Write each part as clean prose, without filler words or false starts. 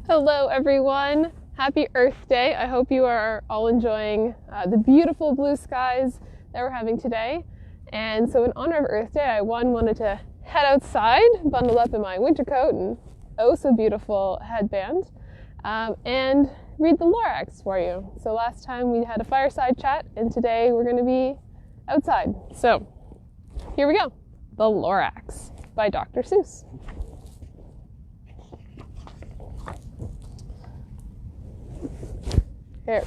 Hello everyone, happy Earth Day. I hope you are all enjoying the beautiful blue skies that we're having today. And so in honor of Earth Day, I wanted to head outside, bundle up in my winter coat and oh so beautiful headband, and read the Lorax for you. So last time we had a fireside chat and today we're going to be outside. So here we go, The Lorax by Dr. Suess. Here.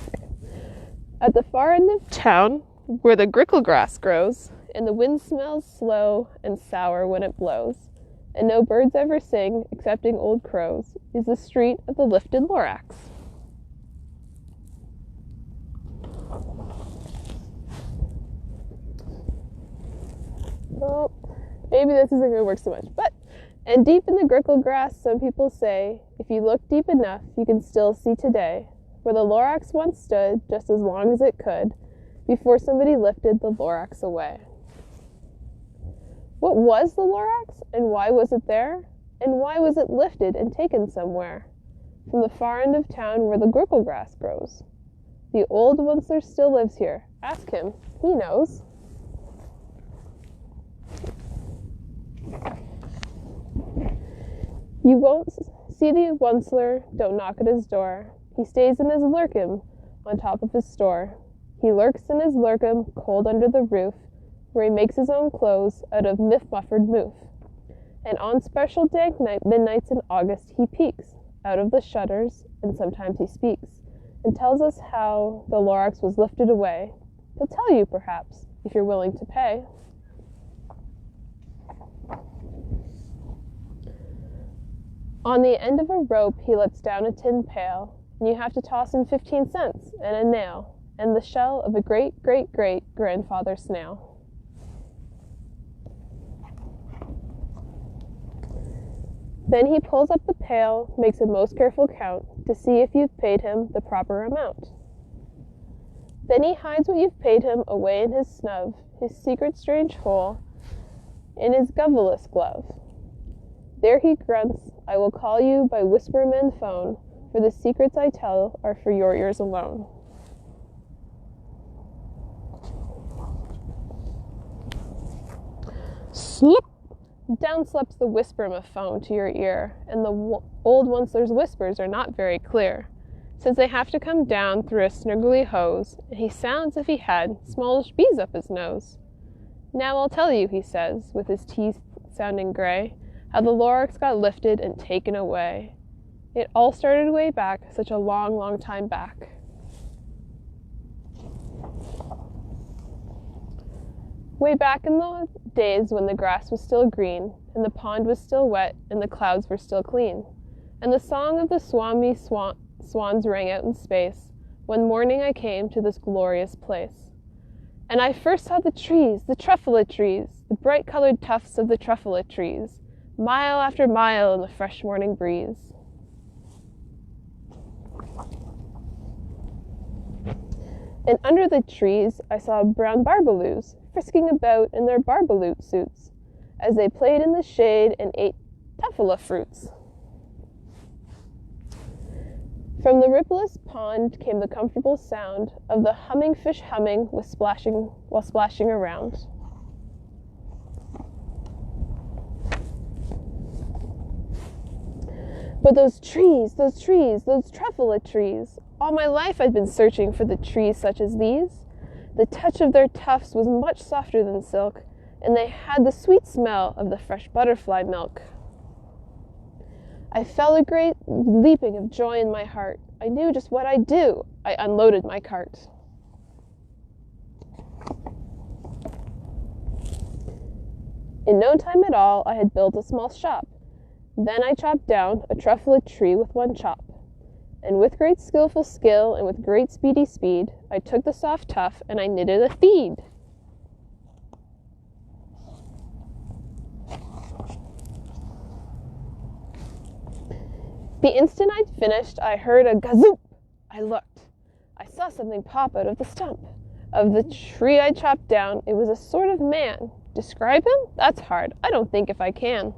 At the far end of town, where the grickle grass grows, and the wind smells slow and sour when it blows, and no birds ever sing excepting old crows, is the street of the lifted Lorax. Well, maybe this isn't going to work so much, and deep in the grickle grass, some people say, if you look deep enough, you can still see today, where the Lorax once stood just as long as it could, before somebody lifted the Lorax away. What was the Lorax, and why was it there? And why was it lifted and taken somewhere? From the far end of town where the grickle grass grows. The old Onceler still lives here. Ask him, he knows. You won't see the Onceler, don't knock at his door. He stays in his lurkum on top of his store. He lurks in his lurkum cold under the roof, where he makes his own clothes out of muffered moof. And on special dank midnights in August he peeks out of the shutters, and sometimes he speaks, and tells us how the Lorax was lifted away. He'll tell you, perhaps, if you're willing to pay. On the end of a rope he lets down a tin pail, and you have to toss in 15 cents and a nail, and the shell of a great-great-great-grandfather snail. Then he pulls up the pail, makes a most careful count, to see if you've paid him the proper amount. Then he hides what you've paid him away in his snub, his secret strange hole, in his govelless glove. There he grunts, I will call you by whisperman phone, for the secrets I tell are for your ears alone. Slip! Down slips the whispermaphone to your ear, and the old Onceler's whispers are not very clear, since they have to come down through a snurgly hose, and he sounds as if he had smallish bees up his nose. Now I'll tell you, he says, with his teeth sounding gray, how the Lorax got lifted and taken away. It all started way back, such a long, long time back. Way back in the days when the grass was still green, and the pond was still wet, and the clouds were still clean, and the song of the swans rang out in space, one morning I came to this glorious place. And I first saw the trees, the truffelet trees, the bright-colored tufts of the truffelet trees, mile after mile in the fresh morning breeze. And under the trees I saw brown barbaloos frisking about in their barbaloot suits as they played in the shade and ate tuffula fruits. From the rippleless pond came the comfortable sound of the humming fish humming while splashing around. But those trees, those truffelet trees, all my life I'd been searching for the trees such as these. The touch of their tufts was much softer than silk, and they had the sweet smell of the fresh butterfly milk. I felt a great leaping of joy in my heart. I knew just what I'd do. I unloaded my cart. In no time at all, I had built a small shop. Then I chopped down a truffelet tree with one chop. And with great skillful skill and with great speedy speed, I took the soft tuft and I knitted a feed. The instant I'd finished, I heard a gazoop. I looked. I saw something pop out of the stump of the tree I chopped down. It was a sort of man. Describe him? That's hard. I don't think if I can.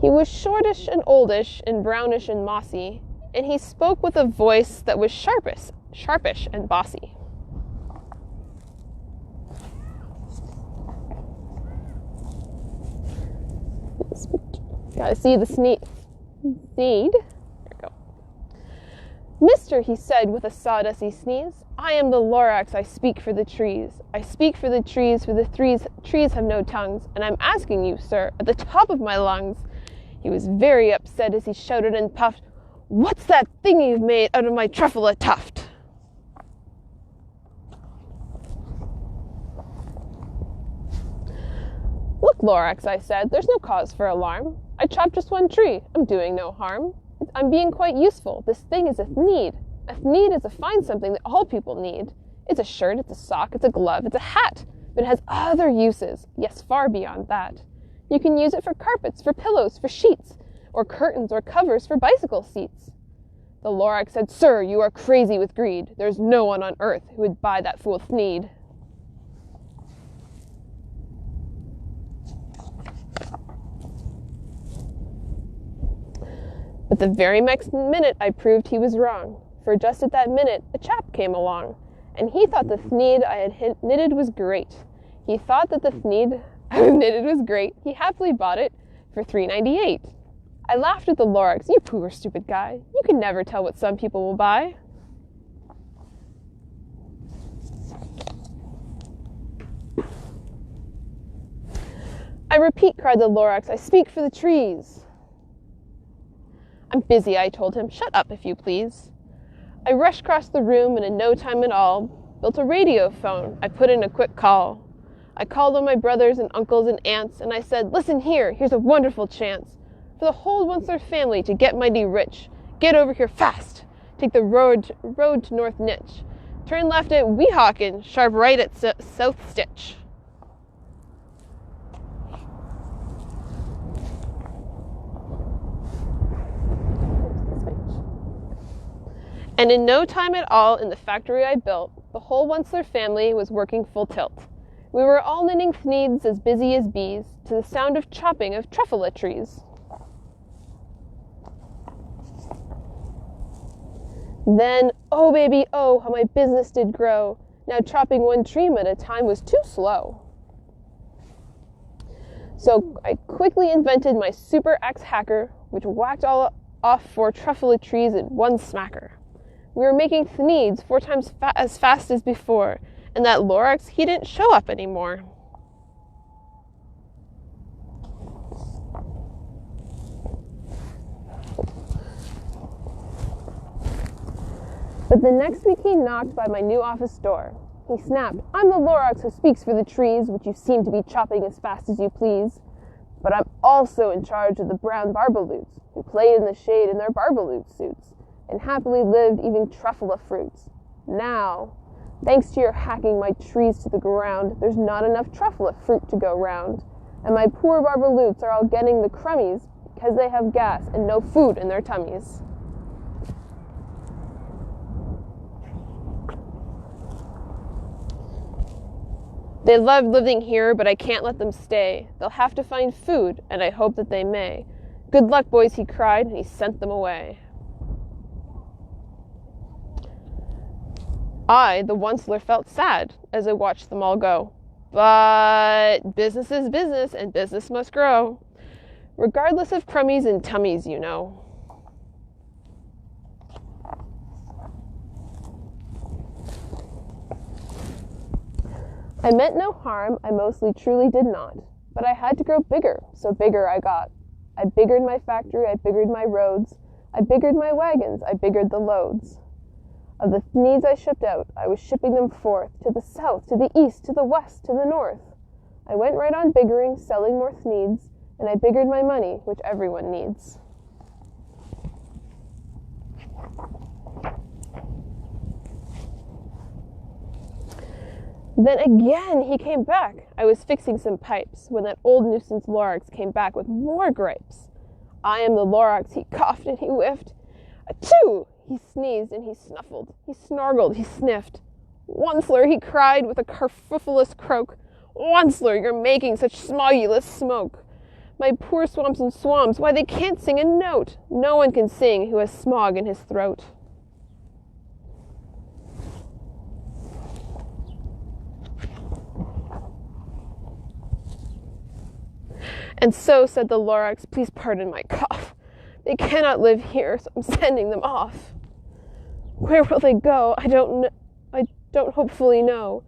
He was shortish and oldish and brownish and mossy, and he spoke with a voice that was sharpish and bossy. Gotta see the sneed. There we go. Mister, he said with a sawdusty sneeze, I am the Lorax, I speak for the trees. I speak for the trees trees have no tongues, and I'm asking you, sir, at the top of my lungs. He was very upset as he shouted and puffed, What's that thing you've made out of my truffle tuft? Look, Lorax, I said, there's no cause for alarm. I chopped just one tree. I'm doing no harm. I'm being quite useful. This thing is a thneed. A thneed is a fine something that all people need. It's a shirt, it's a sock, it's a glove, it's a hat. But it has other uses. Yes, far beyond that. You can use it for carpets, for pillows, for sheets, or curtains or covers for bicycle seats. The Lorax said, Sir, you are crazy with greed. There's no one on earth who would buy that fool thneed. But the very next minute I proved he was wrong, for just at that minute a chap came along, and he thought the thneed I had knitted was great. He thought that the thneed I had knitted was great. He happily bought it for $3.98. I laughed at the Lorax. You poor stupid guy. You can never tell what some people will buy. I repeat, cried the Lorax, I speak for the trees. I'm busy, I told him. Shut up, if you please. I rushed across the room and in no time at all built a radio phone. I put in a quick call. I called on my brothers and uncles and aunts, and I said, Listen here, here's a wonderful chance for the whole Once-Their family to get mighty rich. Get over here fast. Take the road to North Nitch. Turn left at Weehawken, sharp right at South Stitch. And in no time at all, in the factory I built, the whole Once-Their family was working full tilt. We were all knitting thneeds as busy as bees, to the sound of chopping of truffle trees. Then, oh baby, oh, how my business did grow. Now chopping one tree at a time was too slow. So I quickly invented my super axe hacker, which whacked all off 4 truffle trees in one smacker. We were making thneeds 4 times as fast as before, and that Lorax, he didn't show up anymore. But the next week he knocked by my new office door. He snapped, I'm the Lorax who speaks for the trees, which you seem to be chopping as fast as you please. But I'm also in charge of the brown barbaloots, who played in the shade in their barbaloot suits, and happily lived eating truffle fruits. Now, thanks to your hacking my trees to the ground, there's not enough truffle fruit to go round, and my poor barbaloots are all getting the crummies because they have gas and no food in their tummies. They love living here, but I can't let them stay. They'll have to find food, and I hope that they may. Good luck, boys, he cried, and he sent them away. I, the Onceler, felt sad as I watched them all go. But business is business, and business must grow, regardless of crummies and tummies, you know. I meant no harm, I mostly truly did not, but I had to grow bigger, so bigger I got. I biggered my factory, I biggered my roads, I biggered my wagons, I biggered the loads. Of the thneeds I shipped out, I was shipping them forth, to the south, to the east, to the west, to the north. I went right on biggering, selling more thneeds, and I biggered my money, which everyone needs. Then again he came back. I was fixing some pipes when that old nuisance Lorax came back with more gripes. I am the Lorax, he coughed and he whiffed. Achoo! He sneezed and he snuffled. He snargled, he sniffed. Onceler, he cried with a kerfufflous croak. Onceler, you're making such smogulous smoke. My poor swamps and swamps, why they can't sing a note. No one can sing who has smog in his throat. And so, said the Lorax, please pardon my cough. They cannot live here, so I'm sending them off. Where will they go? I don't hopefully know.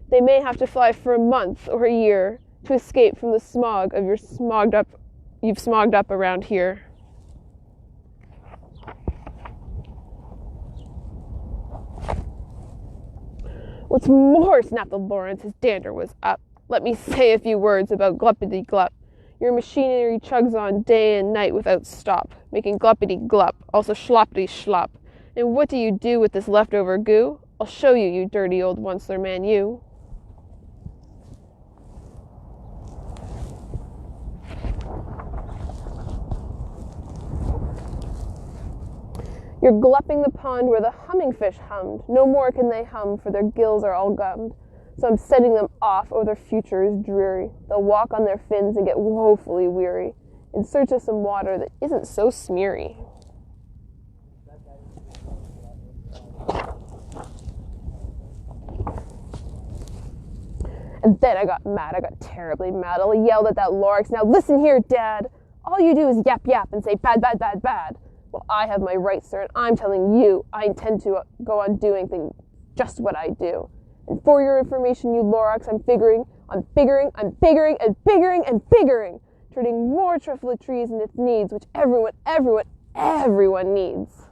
They may have to fly for a month or a year to escape from the smog of you've smogged up around here. What's more, snapped the Lawrence, his dander was up. Let me say a few words about gluppity-glup. Your machinery chugs on day and night without stop, making gluppity-glup, also schloppity-schlop. And what do you do with this leftover goo? I'll show you, you dirty old Onceler man, you. You're glupping the pond where the humming fish hummed. No more can they hum, for their gills are all gummed. So I'm sending them off, oh, their future is dreary. They'll walk on their fins and get woefully weary, in search of some water that isn't so smeary. And then I got mad. I got terribly mad. I yelled at that Lorax. Now listen here, Dad. All you do is yap yap and say bad, bad, bad, bad. Well, I have my rights, sir, and I'm telling you, I intend to go on doing things just what I do. And for your information, you Lorax, I'm biggering, and biggering, and biggering, turning more truffula trees in its needs, which everyone needs.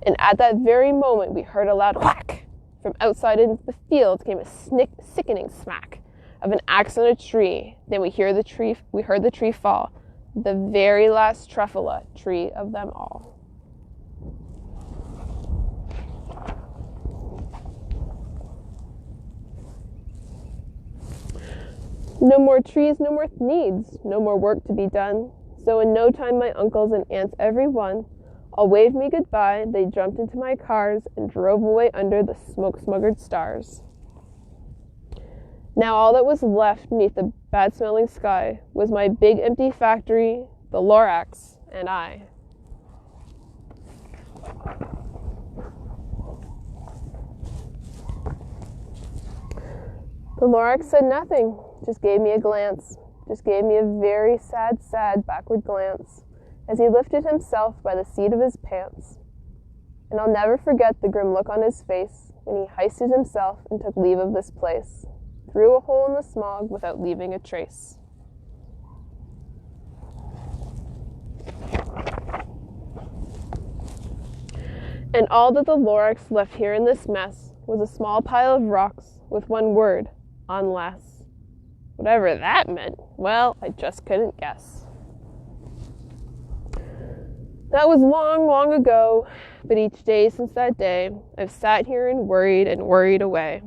And at that very moment, we heard a loud whack. From outside into the field came a sickening smack of an axe on a tree. Then we heard the tree fall, the very last truffula tree of them all. No more trees, no more needs, no more work to be done. So in no time my uncles and aunts every one all waved me goodbye. They jumped into my cars and drove away under the smoke-smuggered stars. Now all that was left beneath the bad-smelling sky was my big empty factory, the Lorax, and I. The Lorax said nothing, just gave me a glance, just gave me a very sad, backward glance, as he lifted himself by the seat of his pants. And I'll never forget the grim look on his face when he hoisted himself and took leave of this place, through a hole in the smog without leaving a trace. And all that the Lorax left here in this mess was a small pile of rocks with one word, unless. Whatever that meant, well, I just couldn't guess. That was long, long ago, but each day since that day, I've sat here and worried away.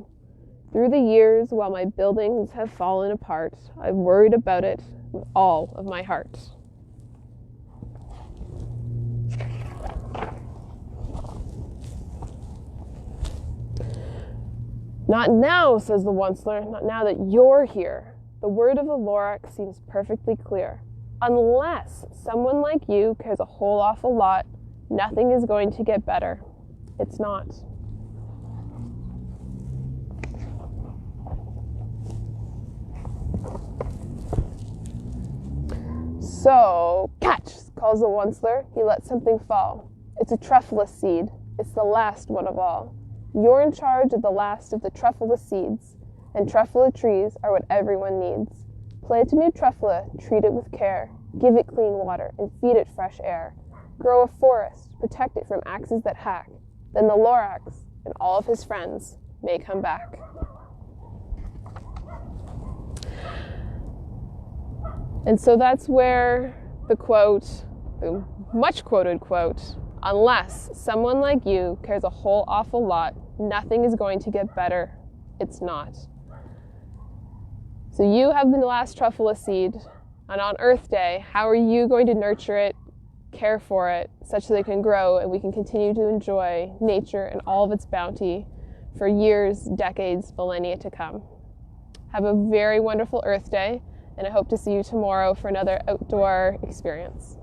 Through the years, while my buildings have fallen apart, I've worried about it with all of my heart. Not now, says the Onceler, not now that you're here. The word of the Lorax seems perfectly clear. Unless someone like you cares a whole awful lot, nothing is going to get better. It's not. So, catch, calls the Onceler. He lets something fall. It's a truffula seed. It's the last one of all. You're in charge of the last of the truffula seeds, and truffula trees are what everyone needs. Plant a new truffula, treat it with care, give it clean water, and feed it fresh air. Grow a forest, protect it from axes that hack. Then the Lorax and all of his friends may come back. And so that's where the quote, the much quoted quote, unless someone like you cares a whole awful lot, nothing is going to get better. It's not. So you have the last truffula seed, and on Earth Day, how are you going to nurture it, care for it, such that it can grow and we can continue to enjoy nature and all of its bounty for years, decades, millennia to come. Have a very wonderful Earth Day, and I hope to see you tomorrow for another outdoor experience.